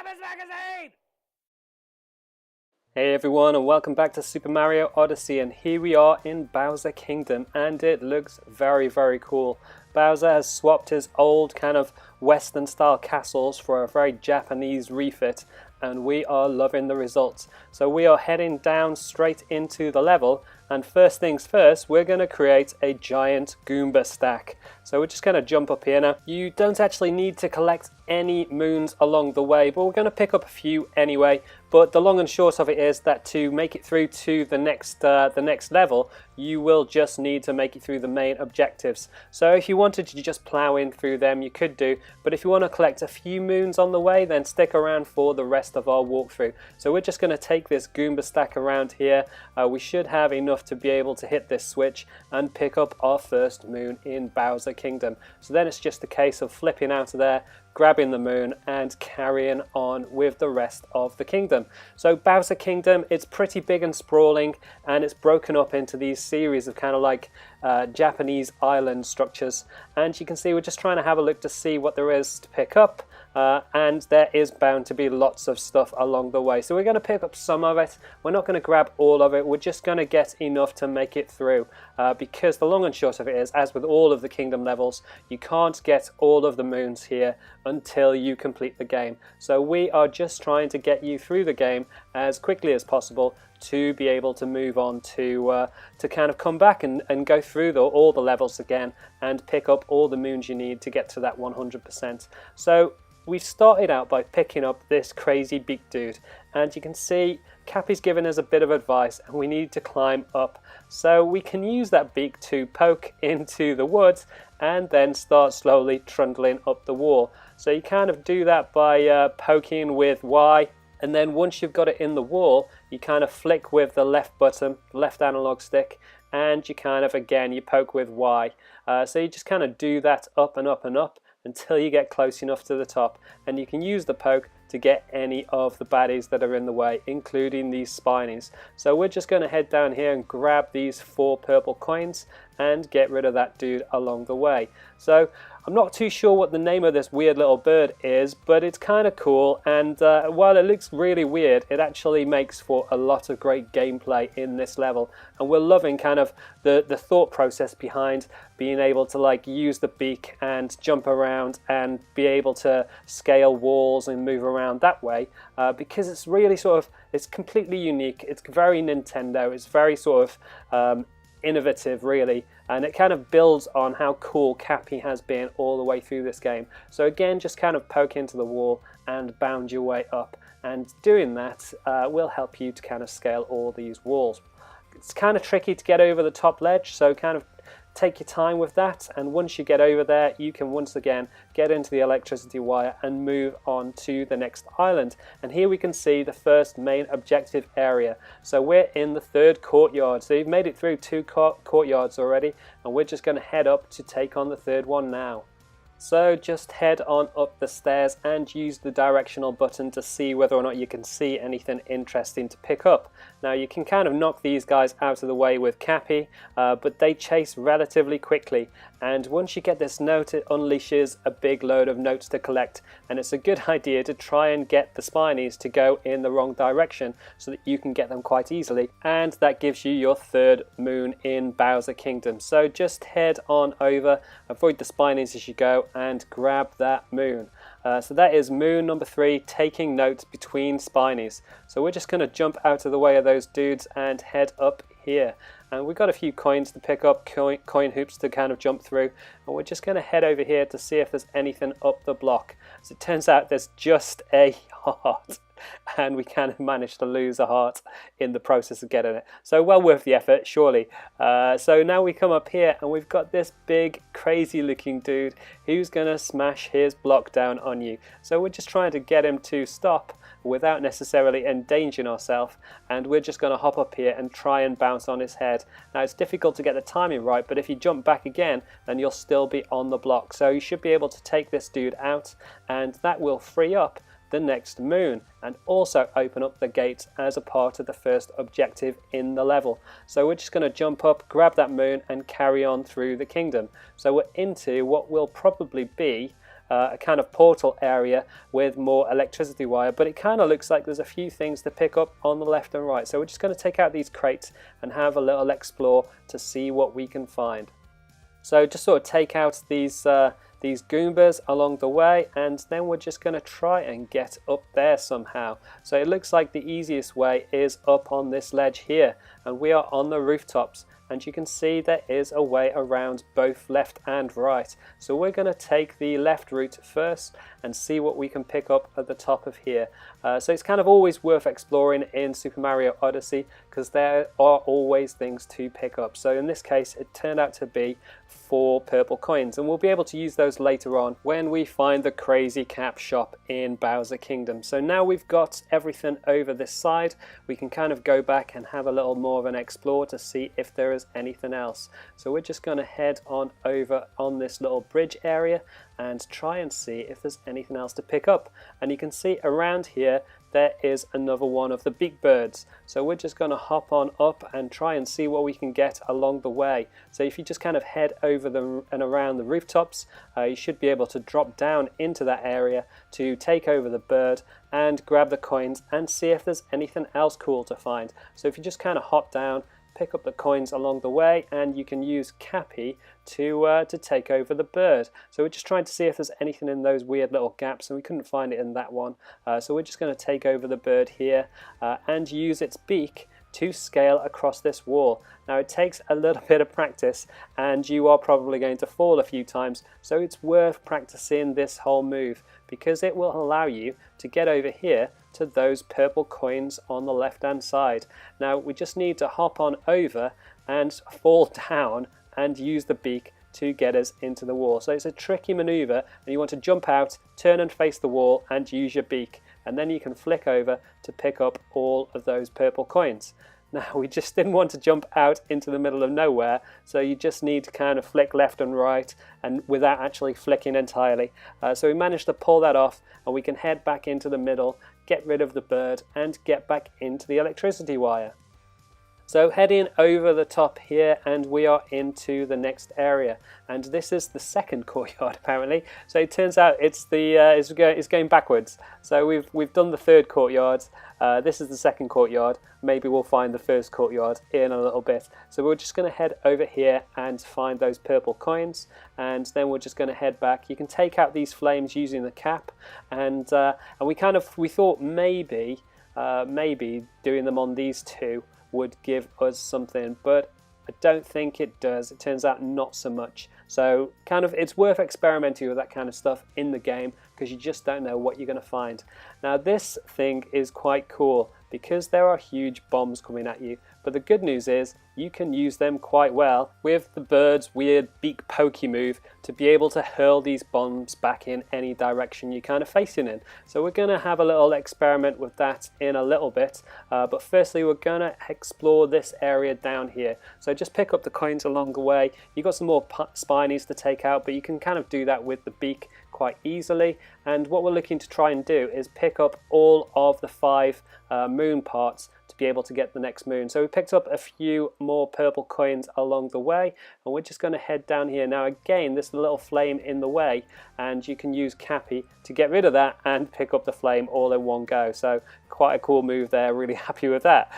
Magazine! Hey everyone, and welcome back to Super Mario Odyssey, and here we are in Bowser Kingdom, and it looks very cool. Bowser has swapped his old kind of Western style castles for a very Japanese refit, and we are loving the results. So we are heading down straight into the level, and first things first, we're going to create a giant Goomba stack. So we're just going to jump up here now. You don't actually need to collect any moons along the way, but we're going to pick up a few anyway. But the long and short of it is that to make it through to the next level, you will just need to make it through the main objectives. So if you wanted to just plow in through them, you could do. But if you want to collect a few moons on the way, then stick around for the rest of our walkthrough. So we're just going to take this Goomba stack around here. We should have enough to be able to hit this switch and pick up our first moon in Bowser Kingdom. So then it's just a case of flipping out of there, grabbing the moon and carrying on with the rest of the kingdom. So Bowser Kingdom, it's pretty big and sprawling, and it's broken up into these series of kind of like Japanese island structures, and you can see we're just trying to have a look to see what there is to pick up, and there is bound to be lots of stuff along the way. So we're going to pick up some of it. We're not going to grab all of it. We're just going to get enough to make it through, because the long and short of it is, as with all of the kingdom levels, you can't get all of the moons here until you complete the game. So we are just trying to get you through the game as quickly as possible to be able to move on to kind of come back and go through all the levels again and pick up all the moons you need to get to that 100%. So we've started out by picking up this crazy beak dude, and you can see Cappy's given us a bit of advice, and we need to climb up. So we can use that beak to poke into the woods and then start slowly trundling up the wall. So you kind of do that by poking with Y, and then once you've got it in the wall, you kind of flick with the left button, left analog stick, and you kind of, again, you poke with Y. So you just kind of do that up and up and up until you get close enough to the top, and you can use the poke to get any of the baddies that are in the way, including these spinies. So we're just going to head down here and grab these 4 purple coins and get rid of that dude along the way. So I'm not too sure what the name of this weird little bird is, but it's kind of cool, and while it looks really weird, it actually makes for a lot of great gameplay in this level, and we're loving kind of the thought process behind being able to like use the beak and jump around and be able to scale walls and move around that way, because it's really sort of, it's completely unique, it's very Nintendo, it's very sort of innovative really, and it kind of builds on how cool Cappy has been all the way through this game. So again, just kind of poke into the wall and bound your way up, and doing that will help you to kind of scale all these walls. It's kind of tricky to get over the top ledge, so kind of take your time with that, and once you get over there, you can once again get into the electricity wire and move on to the next island. And here we can see the first main objective area. So we're in the 3rd courtyard. So you've made it through 2 courtyards already, and we're just going to head up to take on the 3rd one now. So just head on up the stairs and use the directional button to see whether or not you can see anything interesting to pick up. Now you can kind of knock these guys out of the way with Cappy, but they chase relatively quickly, and once you get this note, it unleashes a big load of notes to collect, and it's a good idea to try and get the spinies to go in the wrong direction so that you can get them quite easily, and that gives you your 3rd moon in Bowser Kingdom. So just head on over, avoid the spinies as you go, and grab that moon. So that is moon number 3, taking notes between spinies. So we're just going to jump out of the way of those dudes and head up here. And we've got a few coins to pick up, coin hoops to kind of jump through, and we're just going to head over here to see if there's anything up the block. As it turns out, there's just a heart, and we kind of managed to lose a heart in the process of getting it. So well worth the effort, surely. So now we come up here, and we've got this big, crazy looking dude who's going to smash his block down on you. So we're just trying to get him to stop without necessarily endangering ourselves, and we're just going to hop up here and try and bounce on his head. Now it's difficult to get the timing right, but if you jump back again, then you'll still be on the block. So you should be able to take this dude out, and that will free up the next moon and also open up the gates as a part of the first objective in the level. So we're just going to jump up, grab that moon and carry on through the kingdom. So we're into what will probably be a kind of portal area with more electricity wire, but it kind of looks like there's a few things to pick up on the left and right. So we're just going to take out these crates and have a little explore to see what we can find. So just sort of take out these Goombas along the way, and then we're just going to try and get up there somehow. So it looks like the easiest way is up on this ledge here, and we are on the rooftops, and you can see there is a way around both left and right. So we're going to take the left route first and see what we can pick up at the top of here. So it's kind of always worth exploring in Super Mario Odyssey because there are always things to pick up. So in this case it turned out to be 4 purple coins, and we'll be able to use those later on when we find the crazy cap shop in Bowser Kingdom. So now we've got everything over this side, we can kind of go back and have a little more of an explore to see if there is anything else. So we're just going to head on over on this little bridge area and try and see if there's anything else to pick up. And you can see around here there is another one of the beak birds. So we're just going to hop on up and try and see what we can get along the way. So if you just kind of head over them and around the rooftops, you should be able to drop down into that area to take over the bird and grab the coins and see if there's anything else cool to find. So if you just kind of hop down, pick up the coins along the way, and you can use Cappy to take over the bird. So we're just trying to see if there's anything in those weird little gaps, and we couldn't find it in that one. So we're just going to take over the bird here and use its beak to scale across this wall. Now it takes a little bit of practice and you are probably going to fall a few times, so it's worth practicing this whole move because it will allow you to get over here to those purple coins on the left hand side. Now we just need to hop on over and fall down and use the beak to get us into the wall. So it's a tricky maneuver, and you want to jump out, turn and face the wall and use your beak, and then you can flick over to pick up all of those purple coins. Now we just didn't want to jump out into the middle of nowhere, so you just need to kind of flick left and right and without actually flicking entirely. So we managed to pull that off, and we can head back into the middle, get rid of the bird and get back into the electricity wire. So heading over the top here, and we are into the next area, and this is the second courtyard apparently. So it turns out it's going backwards. So we've done the third courtyard. This is the second courtyard. Maybe we'll find the first courtyard in a little bit. So we're just going to head over here and find those purple coins, and then we're just going to head back. You can take out these flames using the cap, and we thought maybe doing them on these two would give us something, but I don't think it does. It turns out not so much. So it's worth experimenting with that kind of stuff in the game because you just don't know what you're going to find. Now this thing is quite cool because there are huge bombs coming at you, but the good news is you can use them quite well with the bird's weird beak pokey move to be able to hurl these bombs back in any direction you're kind of facing in. So we're going to have a little experiment with that in a little bit, but firstly we're going to explore this area down here. So just pick up the coins along the way. You've got some more spinies to take out, but you can kind of do that with the beak quite easily. And what we're looking to try and do is pick up all of the 5 moon parts to be able to get the next moon. So we picked up a few more purple coins along the way, and we're just going to head down here. Now again, there's a little flame in the way, and you can use Cappy to get rid of that and pick up the flame all in one go. So quite a cool move there, really happy with that.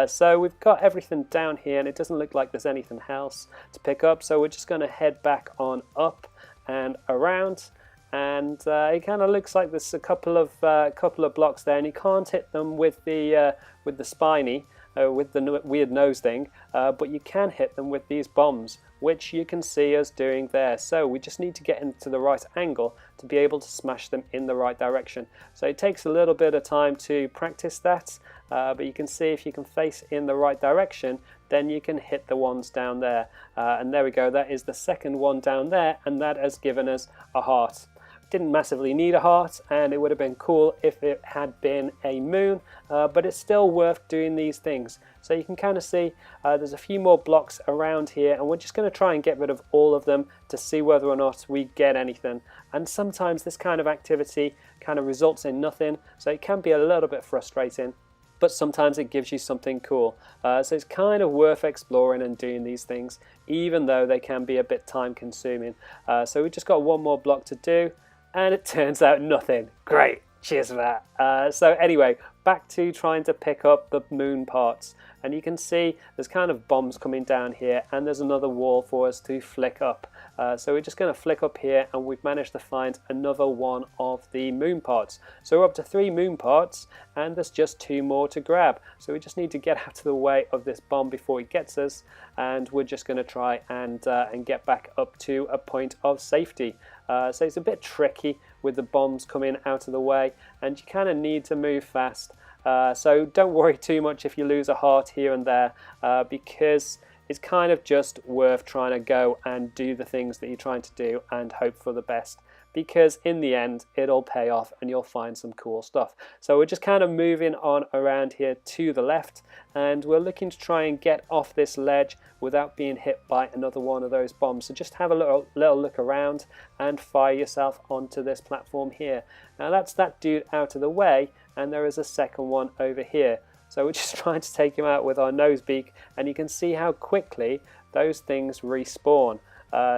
So we've got everything down here, and it doesn't look like there's anything else to pick up, so we're just going to head back on up and around. And it kind of looks like there's a couple of blocks there, and you can't hit them with the spiny, with the weird nose thing, but you can hit them with these bombs, which you can see us doing there. So we just need to get into the right angle to be able to smash them in the right direction. So it takes a little bit of time to practice that, but you can see if you can face in the right direction, then you can hit the ones down there. And there we go, that is the second one down there, and that has given us a heart. Didn't massively need a heart, and it would have been cool if it had been a moon, but it's still worth doing these things. So you can kind of see there's a few more blocks around here, and we're just going to try and get rid of all of them to see whether or not we get anything. And sometimes this kind of activity kind of results in nothing, so it can be a little bit frustrating, but sometimes it gives you something cool. So it's kind of worth exploring and doing these things, even though they can be a bit time consuming. So we've just got one more block to do. and it turns out nothing. Great, cheers for that. So anyway, back to trying to pick up the moon parts, and you can see there's kind of bombs coming down here, and there's another wall for us to flick up. So we're just going to flick up here, and we've managed to find another one of the moon parts. So we're up to 3 moon parts, and there's just 2 more to grab. So we just need to get out of the way of this bomb before it gets us, and we're just going to try and get back up to a point of safety. So it's a bit tricky with the bombs coming out of the way, and you kind of need to move fast. So don't worry too much if you lose a heart here and there, because it's kind of just worth trying to go and do the things that you're trying to do and hope for the best, because in the end it'll pay off and you'll find some cool stuff. So we're just kind of moving on around here to the left, and we're looking to try and get off this ledge without being hit by another one of those bombs. So just have a little look around and fire yourself onto this platform here. Now that's that dude out of the way, and there is a second one over here. So we're just trying to take him out with our nose beak, and you can see how quickly those things respawn.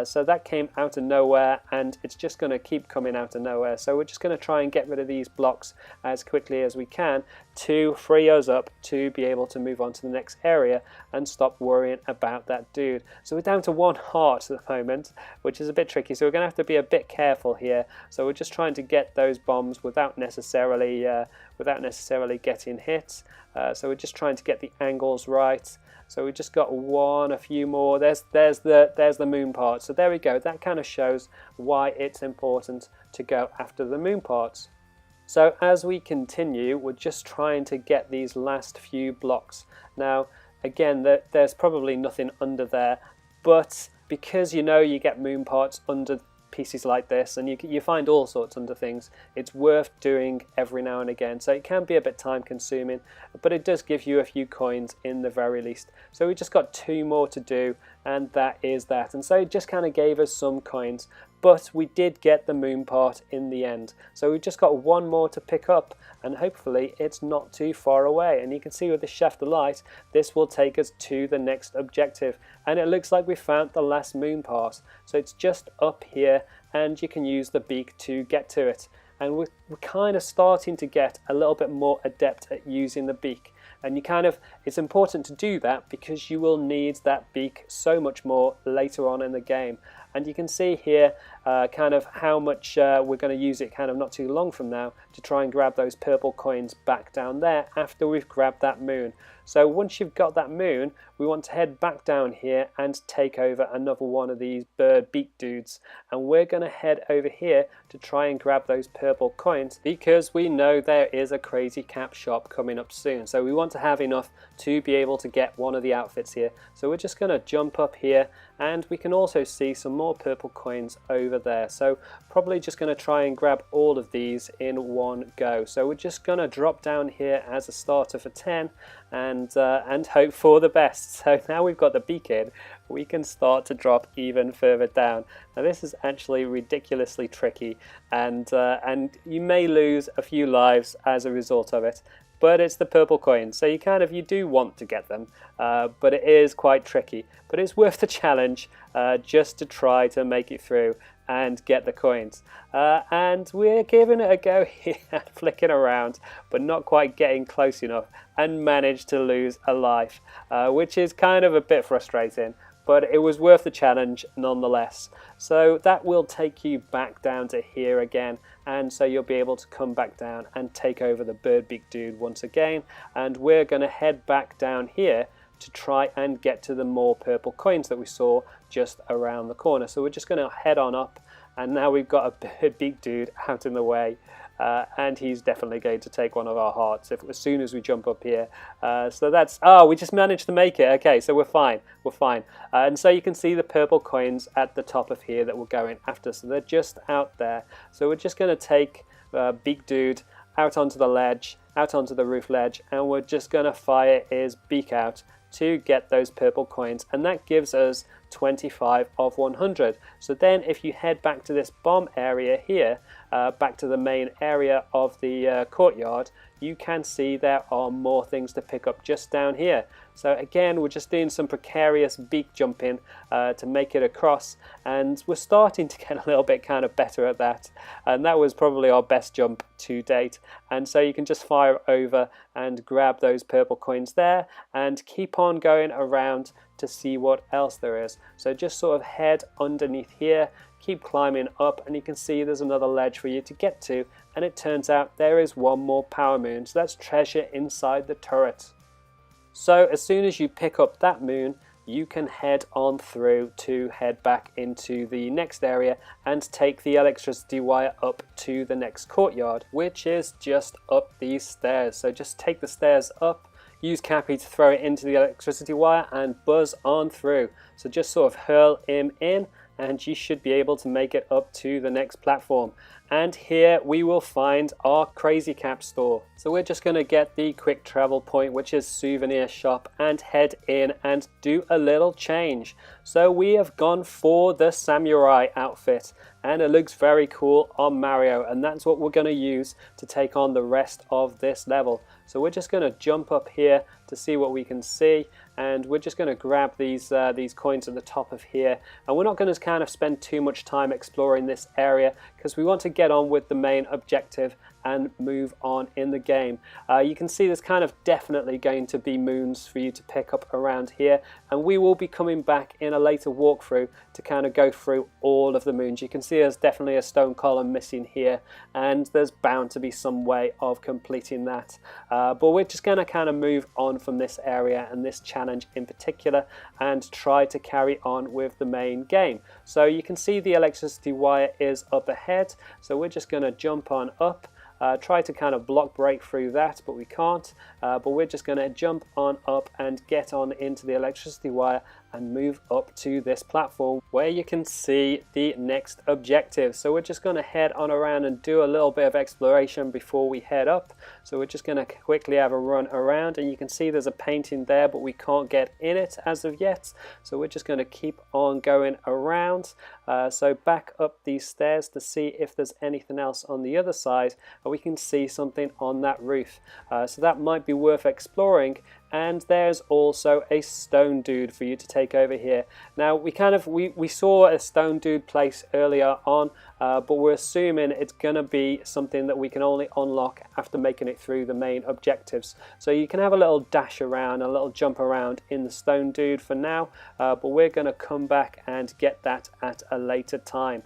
So that came out of nowhere, and it's just going to keep coming out of nowhere. So we're just going to try and get rid of these blocks as quickly as we can to free us up to be able to move on to the next area and stop worrying about that dude. So we're down to 1 heart at the moment, which is a bit tricky. So we're going to have to be a bit careful here. So we're just trying to get those bombs without necessarily getting hit. So we're just trying to get the angles right. So we just got a few more. There's the moon part. So there we go. That kind of shows why it's important to go after the moon parts. So as we continue, we're just trying to get these last few blocks. Now, again, there's probably nothing under there, but because you get moon parts under pieces like this, and you find all sorts under things, it's worth doing every now and again. So it can be a bit time consuming, but it does give you a few coins in the very least. So we just got 2 more to do, and that is that. And so it just kind of gave us some coins, but we did get the moon part in the end. So we've just got 1 more to pick up, and hopefully it's not too far away. And you can see with the shaft of light, this will take us to the next objective. And it looks like we found the last moon part. So it's just up here, and you can use the beak to get to it. And we're kind of starting to get a little bit more adept at using the beak. And it's important to do that because you will need that beak so much more later on in the game. And you can see here kind of how much we're going to use it kind of not too long from now to try and grab those purple coins back down there after we've grabbed that moon. So once you've got that moon, we want to head back down here and take over another one of these bird beak dudes. And we're going to head over here to try and grab those purple coins because we know there is a crazy cap shop coming up soon. So we want to have enough to be able to get one of the outfits here. So we're just going to jump up here, and we can also see some more purple coins over there. So probably just going to try and grab all of these in one go. So we're just going to drop down here as a starter for 10 and hope for the best. So now we've got the beak in, we can start to drop even further down. Now this is actually ridiculously tricky, and you may lose a few lives as a result of it. But it's the purple coins, so you do want to get them, but it is quite tricky. But it's worth the challenge just to try to make it through and get the coins. And we're giving it a go here, flicking around, but not quite getting close enough, and managed to lose a life, which is kind of a bit frustrating. But it was worth the challenge nonetheless. So that will take you back down to here again, and so you'll be able to come back down and take over the bird beak dude once again. And we're going to head back down here to try and get to the more purple coins that we saw just around the corner. So we're just going to head on up, and now we've got a bird beak dude out in the way. And he's definitely going to take one of our hearts as soon as we jump up here. So that's, we just managed to make it. Okay, so we're fine, and so you can see the purple coins at the top of here that we're going after. So they're just out there. So we're just going to take beak dude out onto the ledge, out onto the roof ledge, and we're just going to fire his beak out to get those purple coins, and that gives us 25 of 100. So then if you head back to this bomb area here, back to the main area of the courtyard, you can see there are more things to pick up just down here. So again, we're just doing some precarious beak jumping to make it across, and we're starting to get a little bit kind of better at that, and that was probably our best jump to date. And so you can just fire over and grab those purple coins there and keep on going around to see what else there is. So just sort of head underneath here, keep climbing up, and you can see there's another ledge for you to get to, and it turns out there is one more power moon, so that's treasure inside the turret. So as soon as you pick up that moon, you can head on through to head back into the next area and take the electricity wire up to the next courtyard, which is just up these stairs. So just take the stairs up, use Cappy to throw it into the electricity wire and buzz on through. So just sort of hurl him in, and you should be able to make it up to the next platform. And here we will find our Crazy Cap store. So we're just going to get the quick travel point, which is souvenir shop, and head in and do a little change. So we have gone for the samurai outfit, and it looks very cool on Mario, and that's what we're going to use to take on the rest of this level. So we're just going to jump up here to see what we can see, and we're just going to grab these coins at the top of here, and we're not going to kind of spend too much time exploring this area because we want to get on with the main objective and move on in the game. You can see there's kind of definitely going to be moons for you to pick up around here, and we will be coming back in a later walkthrough to kind of go through all of the moons. You can see there's definitely a stone column missing here, and there's bound to be some way of completing that. But we're just going to kind of move on from this area and this challenge in particular and try to carry on with the main game. So you can see the electricity wire is up ahead, so we're just going to jump on up. Try to kind of block break through that, but we can't. But we're just going to jump on up and get on into the electricity wire and move up to this platform where you can see the next objective. So we're just going to head on around and do a little bit of exploration before we head up. So we're just going to quickly have a run around, and you can see there's a painting there, but we can't get in it as of yet. So we're just going to keep on going around. So back up these stairs to see if there's anything else on the other side, and we can see something on that roof. So that might be worth exploring. And there's also a stone dude for you to take over here. Now we saw a stone dude place earlier on, but we're assuming it's gonna be something that we can only unlock after making it through the main objectives. So you can have a little dash around, a little jump around in the stone dude for now, but we're gonna come back and get that at a later time.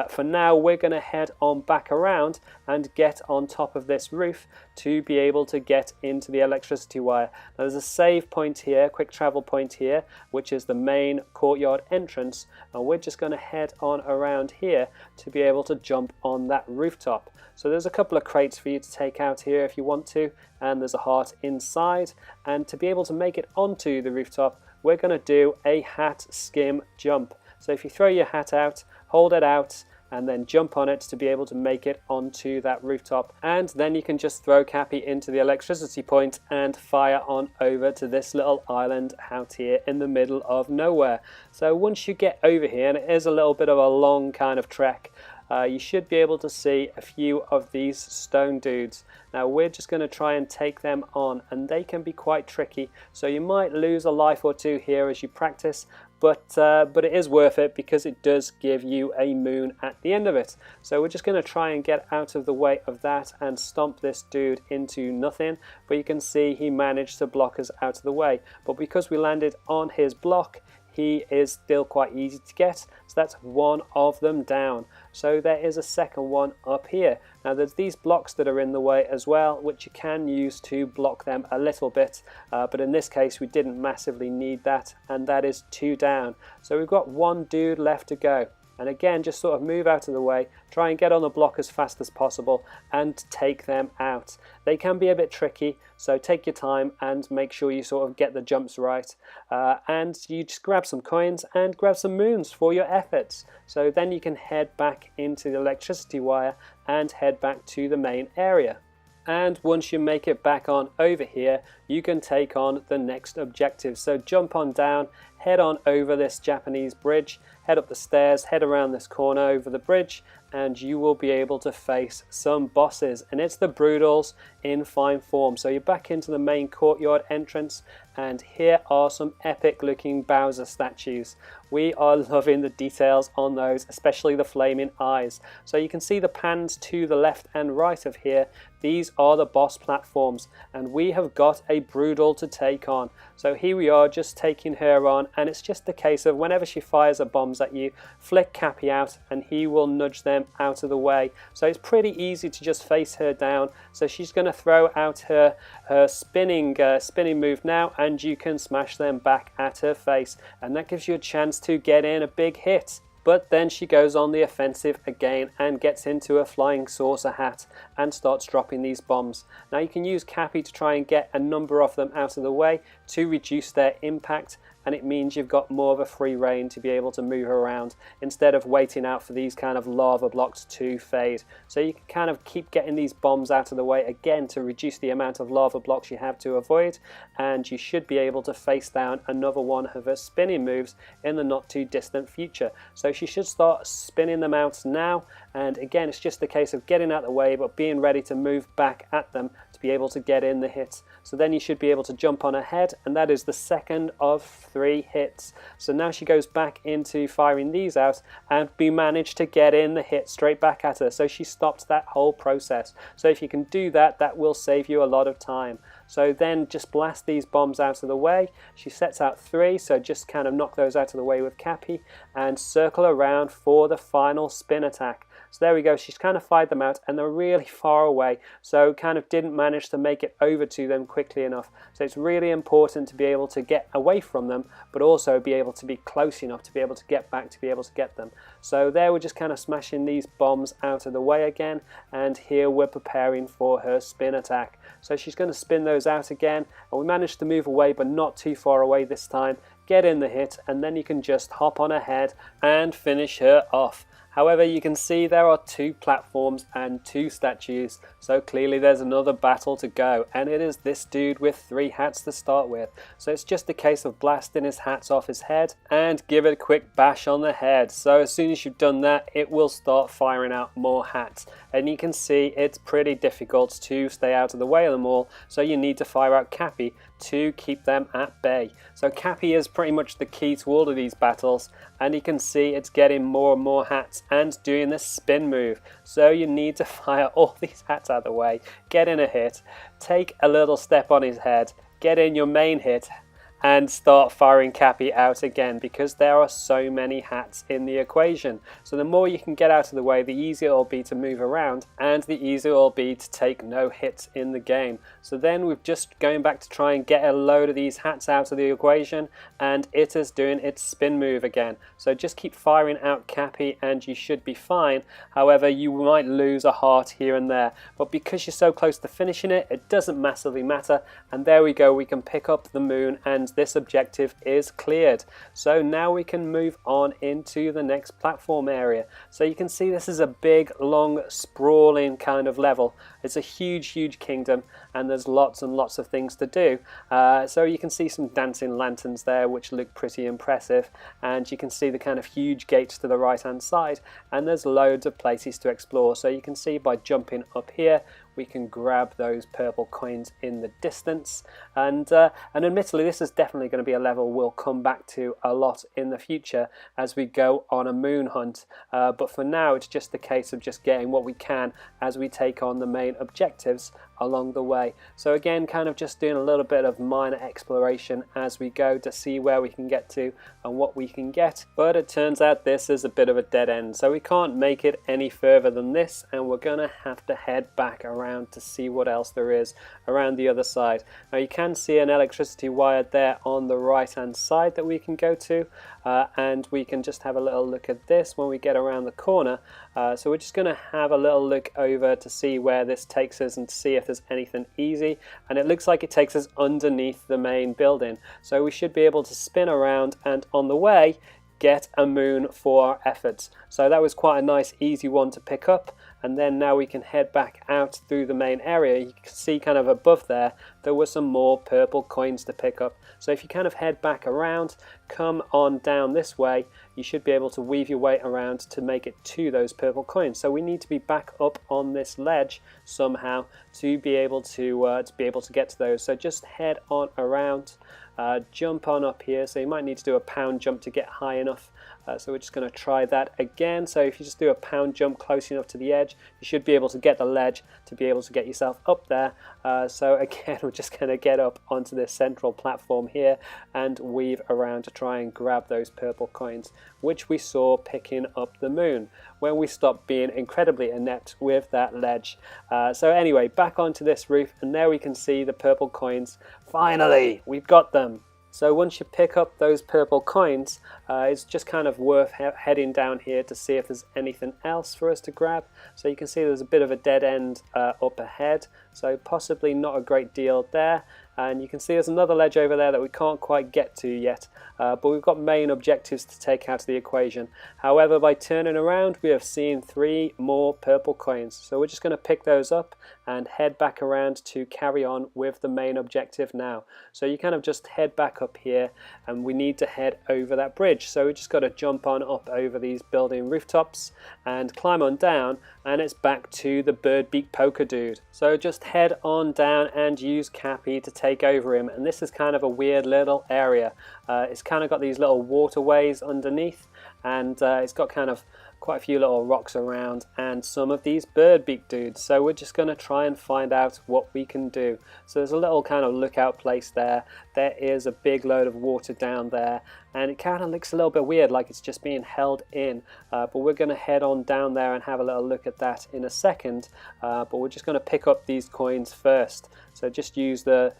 For now, we're gonna head on back around and get on top of this roof to be able to get into the electricity wire. Now, there's a save point here, quick travel point here, which is the main courtyard entrance, and we're just going to head on around here to be able to jump on that rooftop. So there's a couple of crates for you to take out here if you want to, and there's a heart inside, and to be able to make it onto the rooftop, we're going to do a hat skim jump. So if you throw your hat out, hold it out, and then jump on it to be able to make it onto that rooftop, and then you can just throw Cappy into the electricity point and fire on over to this little island out here in the middle of nowhere. So once you get over here, and it is a little bit of a long kind of trek, you should be able to see a few of these stone dudes. Now we're just going to try and take them on, and they can be quite tricky, so you might lose a life or two here as you practice, but it is worth it because it does give you a moon at the end of it. So we're just going to try and get out of the way of that and stomp this dude into nothing, but you can see he managed to block us out of the way, but because we landed on his block, he is still quite easy to get. So that's one of them down. So there is a second one up here. Now there's these blocks that are in the way as well, which you can use to block them a little bit, but in this case we didn't massively need that, and that is 2 down. So we've got 1 dude left to go. And again, just sort of move out of the way, try and get on the block as fast as possible and take them out. They can be a bit tricky, so take your time and make sure you sort of get the jumps right. And you just grab some coins and grab some moons for your efforts. So then you can head back into the electricity wire and head back to the main area. And once you make it back on over here, you can take on the next objective. So jump on down, head on over this Japanese bridge, head up the stairs, head around this corner over the bridge, and you will be able to face some bosses. And it's the Broodals in fine form. So you're back into the main courtyard entrance, and here are some epic looking Bowser statues. We are loving the details on those, especially the flaming eyes. So you can see the pans to the left and right of here. These are the boss platforms, and we have got a Broodal to take on. So here we are, just taking her on, and it's just a case of whenever she fires her bombs at you, flick Cappy out and he will nudge them out of the way. So it's pretty easy to just face her down. So she's going to throw out her spinning move now, and you can smash them back at her face, and that gives you a chance to get in a big hit. But then she goes on the offensive again and gets into a flying saucer hat and starts dropping these bombs. Now you can use Cappy to try and get a number of them out of the way to reduce their impact, and it means you've got more of a free reign to be able to move around instead of waiting out for these kind of lava blocks to fade. So you can kind of keep getting these bombs out of the way again to reduce the amount of lava blocks you have to avoid, and you should be able to face down another one of her spinning moves in the not too distant future. So she should start spinning them out now, and again it's just a case of getting out of the way but being ready to move back at them to be able to get in the hits. So then you should be able to jump on her head, and that is the second of 3 hits. So now she goes back into firing these out, and we managed to get in the hit straight back at her. So she stopped that whole process. So if you can do that, that will save you a lot of time. So then just blast these bombs out of the way. She sets out 3, so just kind of knock those out of the way with Cappy and circle around for the final spin attack. So there we go, she's kind of fired them out, and they're really far away, so kind of didn't manage to make it over to them quickly enough. So it's really important to be able to get away from them, but also be able to be close enough to be able to get back to be able to get them. So there we're just kind of smashing these bombs out of the way again, and here we're preparing for her spin attack. So she's going to spin those out again, and we managed to move away but not too far away this time, get in the hit, and then you can just hop on ahead and finish her off. However, you can see there are 2 platforms and 2 statues, so clearly there's another battle to go, and it is this dude with 3 hats to start with. So it's just a case of blasting his hats off his head and give it a quick bash on the head. So as soon as you've done that, it will start firing out more hats, and you can see it's pretty difficult to stay out of the way of them all, so you need to fire out Cappy to keep them at bay. So Cappy is pretty much the key to all of these battles, and you can see it's getting more and more hats and doing this spin move. So you need to fire all these hats out of the way, get in a hit, take a little step on his head, get in your main hit, and start firing Cappy out again, because there are so many hats in the equation. So the more you can get out of the way, the easier it will be to move around, and the easier it will be to take no hits in the game. So then we're just going back to try and get a load of these hats out of the equation, and it is doing its spin move again. So just keep firing out Cappy and you should be fine. However, you might lose a heart here and there, but because you're so close to finishing it, it doesn't massively matter. And there we go, we can pick up the moon, and this objective is cleared. So now we can move on into the next platform area. So you can see this is a big, long, sprawling kind of level. It's a huge kingdom, and there's lots and lots of things to do. So you can see some dancing lanterns there which look pretty impressive, and you can see the kind of huge gates to the right hand side, and there's loads of places to explore. So you can see by jumping up here we can grab those purple coins in the distance, and admittedly this is definitely going to be a level we'll come back to a lot in the future as we go on a moon hunt, but for now it's just a case of just getting what we can as we take on the main objectives along the way. So again, kind of just doing a little bit of minor exploration as we go to see where we can get to and what we can get, but it turns out this is a bit of a dead end, so we can't make it any further than this, and we're gonna have to head back around to see what else there is around the other side. Now you can see an electricity wire there on the right hand side that we can go to, and we can just have a little look at this when we get around the corner. So we're just going to have a little look over to see where this takes us and to see if there's anything easy, and it looks like it takes us underneath the main building, so we should be able to spin around and on the way get a moon for our efforts. So that was quite a nice easy one to pick up, and then now we can head back out through the main area. You can see kind of above there were some more purple coins to pick up. So if you kind of head back around, come on down this way, you should be able to weave your way around to make it to those purple coins. So we need to be back up on this ledge somehow to be able to get to those. So just head on around, jump on up here. So you might need to do a pound jump to get high enough. So we're just going to try that again. So if you just do a pound jump close enough to the edge, you should be able to get the ledge to be able to get yourself up there. So again, we're just going to get up onto this central platform here and weave around to try and grab those purple coins, which we saw picking up the moon when we stopped being incredibly inept with that ledge. So anyway, back onto this roof, and there we can see the purple coins. Finally, we've got them. So once you pick up those purple coins, it's just kind of worth heading down here to see if there's anything else for us to grab. So you can see there's a bit of a dead end up ahead, so possibly not a great deal there. And you can see there's another ledge over there that we can't quite get to yet, but we've got main objectives to take out of the equation. However, by turning around, we have seen 3 more purple coins. So we're just going to pick those up and head back around to carry on with the main objective now. So you kind of just head back up here, and we need to head over that bridge. So we just got to jump on up over these building rooftops and climb on down, and it's back to the bird beak poker dude. So just head on down and use Cappy to take over him, and this is kind of a weird little area. It's kind of got these little waterways underneath, and it's got kind of quite a few little rocks around and some of these bird beak dudes. So we're just going to try and find out what we can do. So there's a little kind of lookout place there. There is a big load of water down there, and it kind of looks a little bit weird, like it's just being held in, but we're going to head on down there and have a little look at that in a second. But we're just going to pick up these coins first. So just use the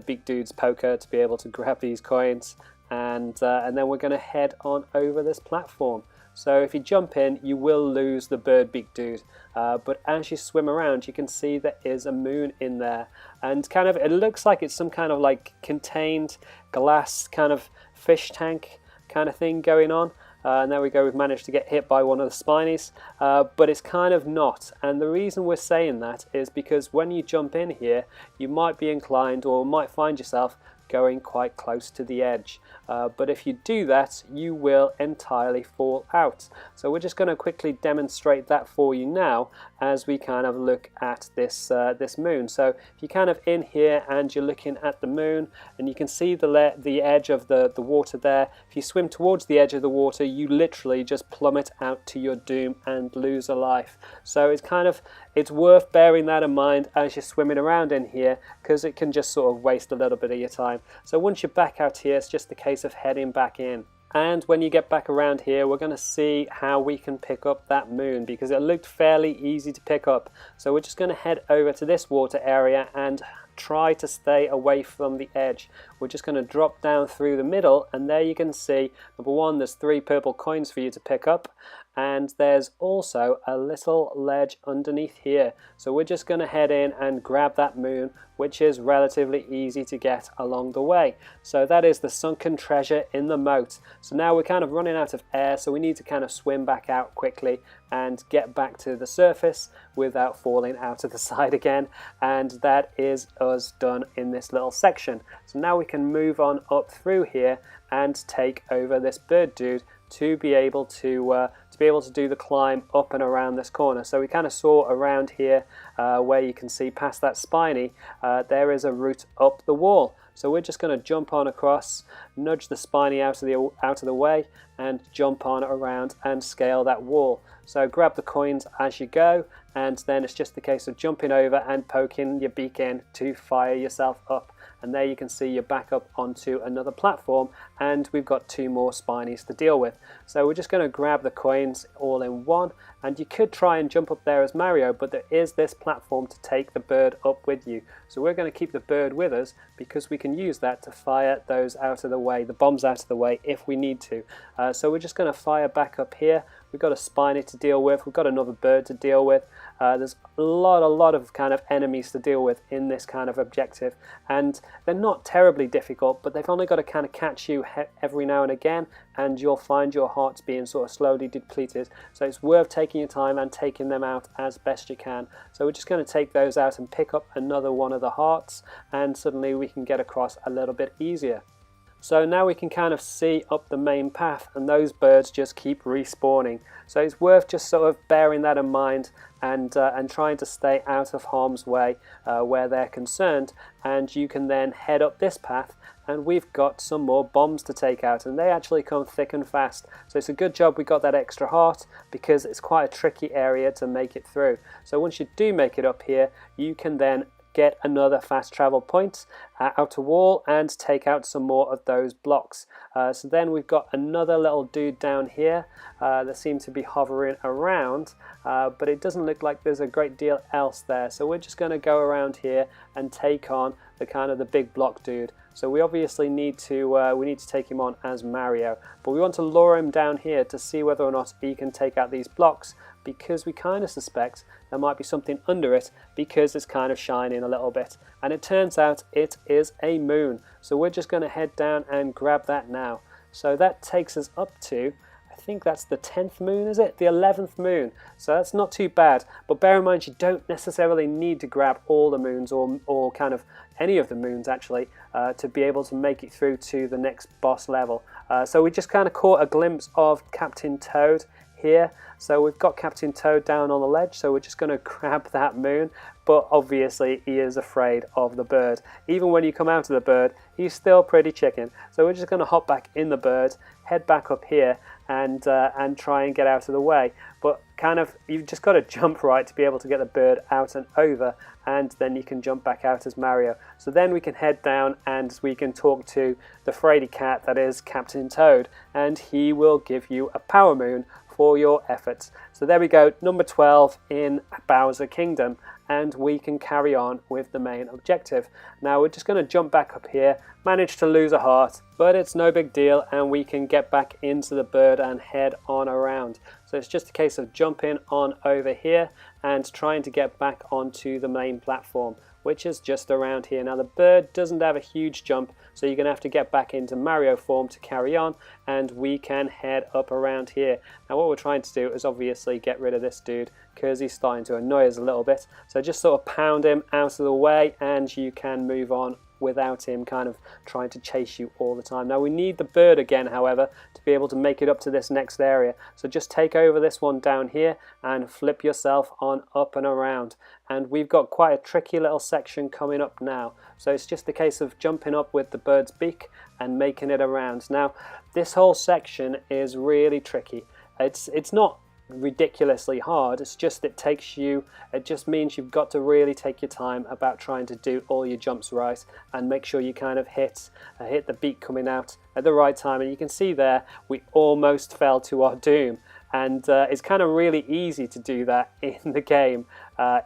beak dude's poker to be able to grab these coins, and then we're going to head on over this platform. So if you jump in, you will lose the bird beak dude, but as you swim around, you can see there is a moon in there, and kind of it looks like it's some kind of like contained glass kind of fish tank kind of thing going on. And there we go, we've managed to get hit by one of the spinies, but it's kind of not. And the reason we're saying that is because when you jump in here, you might be inclined or might find yourself going quite close to the edge, but if you do that, you will entirely fall out. So we're just going to quickly demonstrate that for you now as we kind of look at this this moon. So if you're kind of in here and you're looking at the moon, and you can see the edge of the water there. If you swim towards the edge of the water, you literally just plummet out to your doom and lose a life. So it's worth bearing that in mind as you're swimming around in here, because it can just sort of waste a little bit of your time. So once you're back out here, it's just a case of heading back in. And when you get back around here, we're going to see how we can pick up that moon, because it looked fairly easy to pick up. So we're just going to head over to this water area and try to stay away from the edge. We're just going to drop down through the middle, and there you can see, number one, there's 3 purple coins for you to pick up, and there's also a little ledge underneath here. So we're just going to head in and grab that moon, which is relatively easy to get along the way. So that is the sunken treasure in the moat. So now we're kind of running out of air, so we need to kind of swim back out quickly and get back to the surface without falling out of the side again, and that is us done in this little section. So now we can move on up through here and take over this bird dude to be able to do the climb up and around this corner. So we kind of saw around here where you can see past that spiny, there is a route up the wall. So we're just going to jump on across, nudge the spiny out of the way, and jump on around and scale that wall. So grab the coins as you go, and then it's just a case of jumping over and poking your beak in to fire yourself up. And there you can see you're back up onto another platform, and we've got 2 more spinies to deal with. So we're just going to grab the coins all in one, and you could try and jump up there as Mario, but there is this platform to take the bird up with you. So we're going to keep the bird with us, because we can use that to fire those out of the way, the bombs out of the way if we need to. So we're just going to fire back up here. We've got a spiny to deal with, we've got another bird to deal with, There's a lot of kind of enemies to deal with in this kind of objective, and they're not terribly difficult, but they've only got to kind of catch you every now and again, and you'll find your hearts being sort of slowly depleted. So it's worth taking your time and taking them out as best you can. So we're just going to take those out and pick up another one of the hearts, and suddenly we can get across a little bit easier. So now we can kind of see up the main path, and those birds just keep respawning. So it's worth just sort of bearing that in mind and trying to stay out of harm's way where they're concerned. And you can then head up this path, and we've got some more bombs to take out, and they actually come thick and fast. So it's a good job we got that extra heart, because it's quite a tricky area to make it through. So once you do make it up here, you can then get another fast travel point, outer wall, and take out some more of those blocks. So then we've got another little dude down here that seems to be hovering around, but it doesn't look like there's a great deal else there. So we're just going to go around here and take on the big block dude. So we obviously need to take him on as Mario, but we want to lure him down here to see whether or not he can take out these blocks, because we kind of suspect there might be something under it, because it's kind of shining a little bit. And it turns out it is a moon. So we're just going to head down and grab that now. So that takes us up to, I think that's the 10th moon, is it? The 11th moon. So that's not too bad. But bear in mind, you don't necessarily need to grab all the moons, or kind of any of the moons actually, to be able to make it through to the next boss level. So we just kind of caught a glimpse of Captain Toad here. So we've got Captain Toad down on the ledge, so we're just going to grab that moon, but obviously he is afraid of the bird. Even when you come out of the bird, he's still pretty chicken. So we're just going to hop back in the bird, head back up here, and try and get out of the way. But you've just got to jump right to be able to get the bird out and over, and then you can jump back out as Mario. So then we can head down and we can talk to the fraidy cat that is Captain Toad, and he will give you a power moon for your efforts. So there we go, number 12 in Bowser Kingdom, and we can carry on with the main objective. Now we're just going to jump back up here, manage to lose a heart, but it's no big deal, and we can get back into the bird and head on around. So it's just a case of jumping on over here and trying to get back onto the main platform, which is just around here. Now the bird doesn't have a huge jump, so you're going to have to get back into Mario form to carry on, and we can head up around here. Now what we're trying to do is obviously get rid of this dude, because he's starting to annoy us a little bit. So just sort of pound him out of the way, and you can move on without him kind of trying to chase you all the time. Now we need the bird again, however, to be able to make it up to this next area. So just take over this one down here and flip yourself on up and around. And we've got quite a tricky little section coming up now. So it's just a case of jumping up with the bird's beak and making it around. Now this whole section is really tricky. It's not ridiculously hard, it just means you've got to really take your time about trying to do all your jumps right, and make sure you kind of hit the beak coming out at the right time. And you can see there we almost fell to our doom, and it's kind of really easy to do that in the game,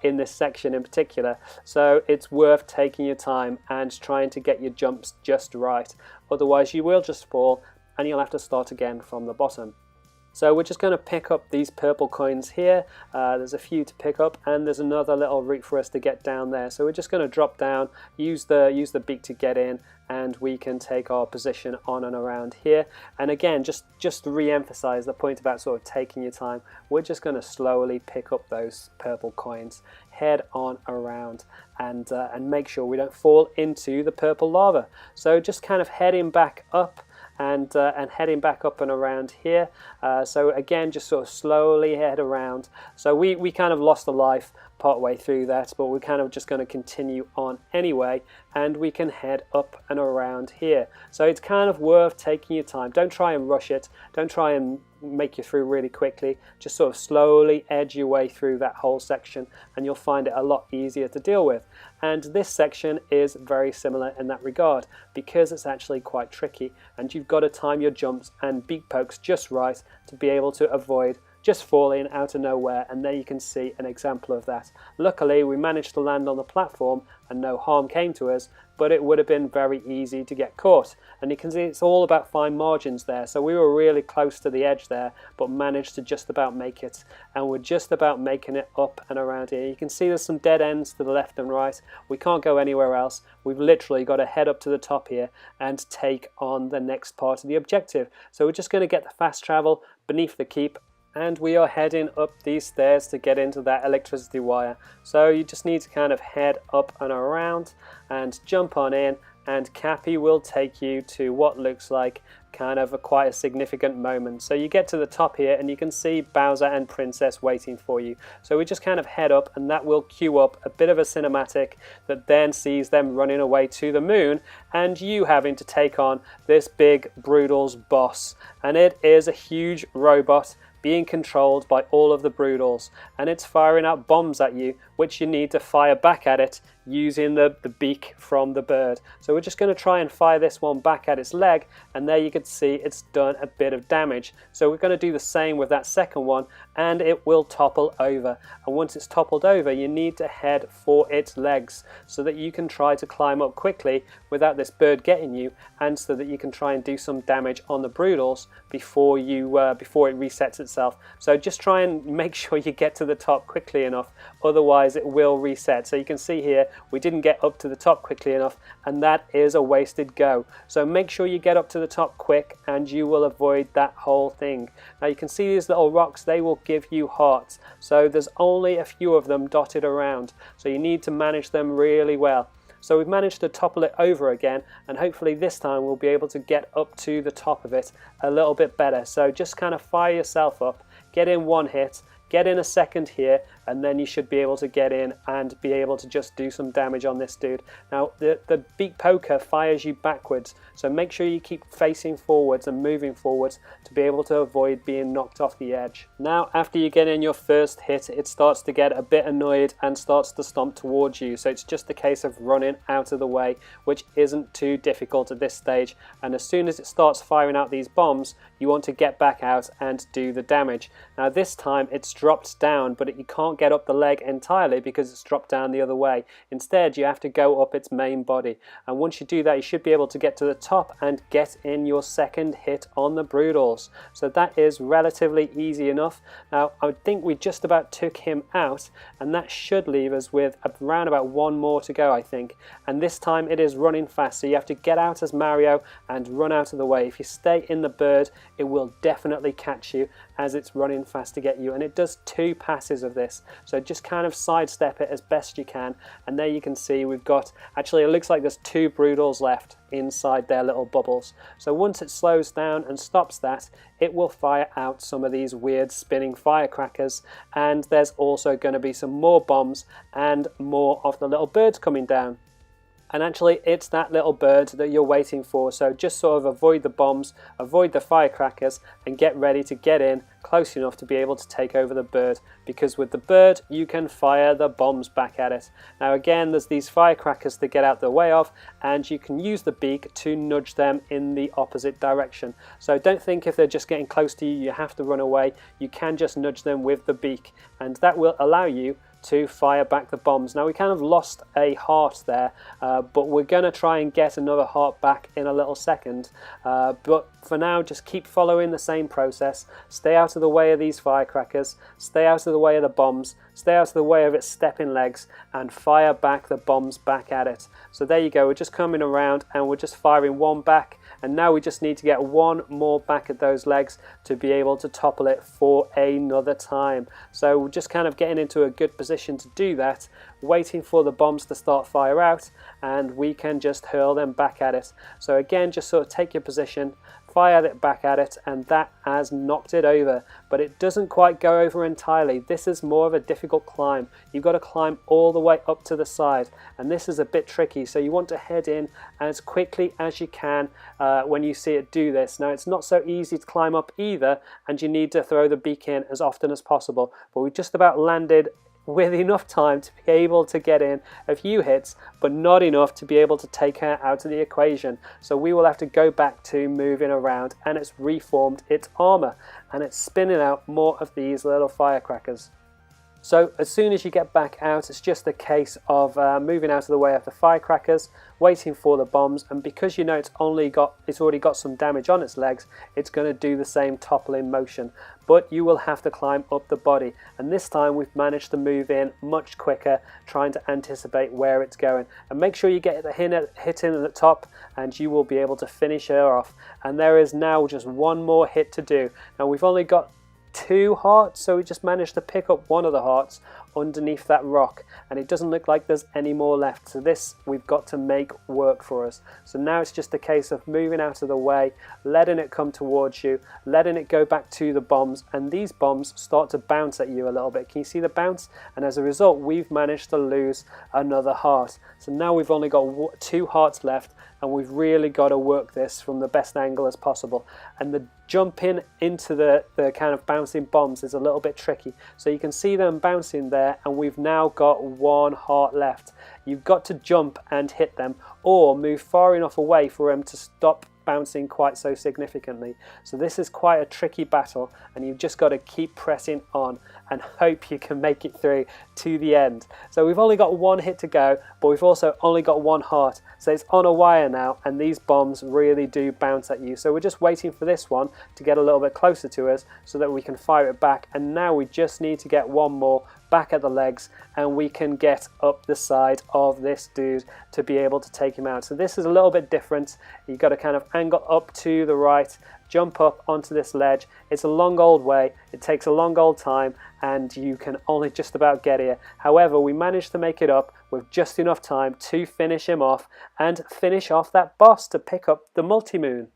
in this section in particular. So it's worth taking your time and trying to get your jumps just right, otherwise you will just fall and you'll have to start again from the bottom. So we're just going to pick up these purple coins here. There's a few to pick up, and there's another little route for us to get down there. So we're just going to drop down, use the beak to get in, and we can take our position on and around here. And again, just to re-emphasize the point about sort of taking your time, we're just going to slowly pick up those purple coins, head on around, and make sure we don't fall into the purple lava. So just kind of heading back up, and heading back up and around here. So again, just sort of slowly head around. So we kind of lost a life part way through that, but we're kind of just going to continue on anyway, and we can head up and around here. So it's kind of worth taking your time. Don't try and rush it. Don't try and make you through really quickly. Just sort of slowly edge your way through that whole section, and you'll find it a lot easier to deal with. And this section is very similar in that regard, because it's actually quite tricky, and you've got to time your jumps and beak pokes just right to be able to avoid just falling out of nowhere, and there you can see an example of that. Luckily we managed to land on the platform and no harm came to us, but it would have been very easy to get caught. And you can see it's all about fine margins there, so we were really close to the edge there but managed to just about make it, and we're just about making it up and around here. You can see there's some dead ends to the left and right. We can't go anywhere else. We've literally got to head up to the top here and take on the next part of the objective. So we're just going to get the fast travel beneath the keep, and we are heading up these stairs to get into that electricity wire. So you just need to kind of head up and around and jump on in, and Cappy will take you to what looks like kind of quite a significant moment. So you get to the top here and you can see Bowser and Princess waiting for you. So we just kind of head up, and that will cue up a bit of a cinematic that then sees them running away to the moon and you having to take on this big Broodals boss. And it is a huge robot being controlled by all of the Broodals, and it's firing out bombs at you, which you need to fire back at it using the beak from the bird. So we're just going to try and fire this one back at its leg, and there you can see it's done a bit of damage. So we're going to do the same with that second one, and it will topple over. And once it's toppled over, you need to head for its legs so that you can try to climb up quickly without this bird getting you, and so that you can try and do some damage on the Broodals before it resets itself. So just try and make sure you get to the top quickly enough, otherwise it will reset. So you can see here we didn't get up to the top quickly enough, and that is a wasted go. So make sure you get up to the top quick and you will avoid that whole thing. Now you can see these little rocks, they will give you hearts. So there's only a few of them dotted around, so you need to manage them really well. So we've managed to topple it over again, and hopefully this time we'll be able to get up to the top of it a little bit better. So just kind of fire yourself up, get in one hit, get in a second here, and then you should be able to get in and be able to just do some damage on this dude. Now the beak poker fires you backwards, so make sure you keep facing forwards and moving forwards to be able to avoid being knocked off the edge. Now after you get in your first hit, it starts to get a bit annoyed and starts to stomp towards you, so it's just a case of running out of the way, which isn't too difficult at this stage. And as soon as it starts firing out these bombs, you want to get back out and do the damage. Now this time it's dropped down, but you can't get up the leg entirely because it's dropped down the other way. Instead you have to go up its main body, and once you do that you should be able to get to the top and get in your second hit on the Broodals. So that is relatively easy enough. Now I think we just about took him out, and that should leave us with around about one more to go, I think. And this time it is running fast, so you have to get out as Mario and run out of the way. If you stay in the bird, it will definitely catch you as it's running fast to get you, and it does 2 passes of this, so just kind of sidestep it as best you can. And there you can see we've got, actually it looks like there's 2 Broodals left inside their little bubbles. So once it slows down and stops that, it will fire out some of these weird spinning firecrackers, and there's also going to be some more bombs and more of the little birds coming down. And actually it's that little bird that you're waiting for, so just sort of avoid the bombs, avoid the firecrackers, and get ready to get in close enough to be able to take over the bird, because with the bird you can fire the bombs back at it. Now again, there's these firecrackers to get out the way of, and you can use the beak to nudge them in the opposite direction. So don't think if they're just getting close to you you have to run away. You can just nudge them with the beak, and that will allow you to fire back the bombs. Now we kind of lost a heart there, but we're going to try and get another heart back in a little second. But for now, just keep following the same process. Stay out of the way of these firecrackers, stay out of the way of the bombs, stay out of the way of its stepping legs, and fire back the bombs back at it. So there you go, we're just coming around and we're just firing one back, and now we just need to get one more back at those legs to be able to topple it for another time. So we're just kind of getting into a good position to do that, waiting for the bombs to start fire out, and we can just hurl them back at it. So again, just sort of take your position, fire it back at it, and that has knocked it over. But it doesn't quite go over entirely. This is more of a difficult climb. You've got to climb all the way up to the side, and this is a bit tricky, so you want to head in as quickly as you can when you see it do this. Now it's not so easy to climb up either, and you need to throw the beak in as often as possible, but we just about landed with enough time to be able to get in a few hits, but not enough to be able to take her out of the equation. So we will have to go back to moving around, and it's reformed its armor, and it's spinning out more of these little firecrackers. So as soon as you get back out, it's just a case of moving out of the way of the firecrackers, waiting for the bombs, and because you know it's already got some damage on its legs, it's going to do the same toppling motion. But you will have to climb up the body, and this time we've managed to move in much quicker, trying to anticipate where it's going. And make sure you get the hit in at the top, and you will be able to finish her off. And there is now just one more hit to do. Now we've only got 2 hearts, so we just managed to pick up one of the hearts underneath that rock, and it doesn't look like there's any more left, so this we've got to make work for us. So now it's just a case of moving out of the way, letting it come towards you, letting it go back to the bombs, and these bombs start to bounce at you a little bit. Can you see the bounce? And as a result, we've managed to lose another heart. So now we've only got 2 hearts left, and we've really got to work this from the best angle as possible. And the jumping into the kind of bouncing bombs is a little bit tricky. So you can see them bouncing there, and we've now got 1 heart left. You've got to jump and hit them, or move far enough away for them to stop bouncing quite so significantly. So this is quite a tricky battle, and you've just got to keep pressing on and hope you can make it through to the end. So we've only got 1 hit to go, but we've also only got 1 heart, so it's on a wire now, and these bombs really do bounce at you. So we're just waiting for this one to get a little bit closer to us so that we can fire it back, and now we just need to get 1 more back at the legs, and we can get up the side of this dude to be able to take him out. So this is a little bit different. You've got to kind of angle up to the right, jump up onto this ledge. It's a long old way, it takes a long old time, and you can only just about get here. However, we managed to make it up with just enough time to finish him off and finish off that boss to pick up the multi-moon.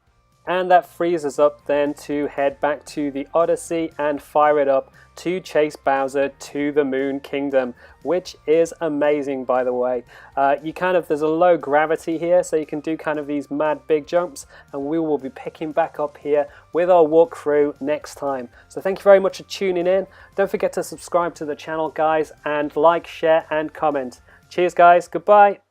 And that frees us up then to head back to the Odyssey and fire it up to chase Bowser to the Moon Kingdom, which is amazing, by the way. There's a low gravity here, so you can do kind of these mad big jumps, and we will be picking back up here with our walkthrough next time. So thank you very much for tuning in. Don't forget to subscribe to the channel, guys, and like, share, and comment. Cheers, guys. Goodbye.